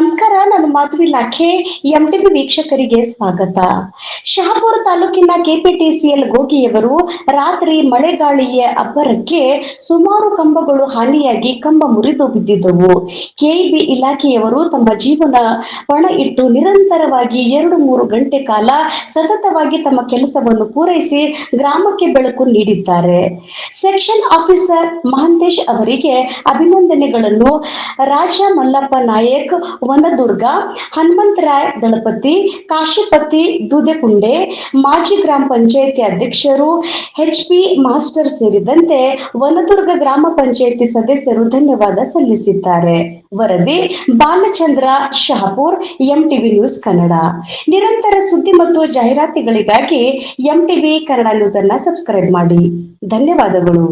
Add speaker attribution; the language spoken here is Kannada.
Speaker 1: ನಮಸ್ಕಾರ. ನಾನು ಮಾಧವಿ ಲಾಖೆ. ಎಂಟಿವಿ ವೀಕ್ಷಕರಿಗೆ ಸ್ವಾಗತ. ಶಹಾಪುರ ತಾಲೂಕಿನ ಕೆಪಿಟಿಸಿಎಲ್ ಗೋಗಿಯವರು ರಾತ್ರಿ ಮಳೆಗಾಳಿಯ ಅಬ್ಬರಕ್ಕೆ ಸುಮಾರು ಕಂಬಗಳು ಹಾನಿಯಾಗಿ ಕಂಬ ಮುರಿದು ಬಿದ್ದಿದ್ದವು. ಕೆಇಬಿ ಇಲಾಖೆಯವರು ತಮ್ಮ ಜೀವನ ಪಣ ಇಟ್ಟು ನಿರಂತರವಾಗಿ 2-3 ಗಂಟೆ ಕಾಲ ಸತತವಾಗಿ ತಮ್ಮ ಕೆಲಸವನ್ನು ಪೂರೈಸಿ ಗ್ರಾಮಕ್ಕೆ ಬೆಳಕು ನೀಡಿದ್ದಾರೆ. ಸೆಕ್ಷನ್ ಆಫೀಸರ್ ಮಹಂತೇಶ್ ಅವರಿಗೆ ಅಭಿನಂದನೆಗಳನ್ನು ರಾಜ ಮಲ್ಲಪ್ಪ ನಾಯಕ್ ವನದುರ್ಗ, ಹನುಮಂತರಾಯ್ ದಳಪತಿ, ಕಾಶಿಪತಿ ದೂದೆಕುಂಟೆ, ಮಾಜಿ ಗ್ರಾಮ ಪಂಚಾಯಿತಿ ಅಧ್ಯಕ್ಷರು ಎಚ್.ಪಿ. ಮಾಸ್ಟರ್ ಸೇರಿದಂತೆ ವನದುರ್ಗ ಗ್ರಾಮ ಪಂಚಾಯಿತಿ ಸದಸ್ಯರು ಧನ್ಯವಾದ ಸಲ್ಲಿಸಿದ್ದಾರೆ. ವರದಿ ಬಾಲಚಂದ್ರ, ಶಹಾಪುರ್, ಎಂಟಿವಿ ನ್ಯೂಸ್ ಕನ್ನಡ. ನಿರಂತರ ಸುದ್ದಿ ಮತ್ತು ಜಾಹೀರಾತುಗಳಿಗಾಗಿ ಎಂಟಿವಿ ಕನ್ನಡ ನ್ಯೂಸ್ ಅನ್ನು ಸಬ್ಸ್ಕ್ರೈಬ್ ಮಾಡಿ. ಧನ್ಯವಾದಗಳು.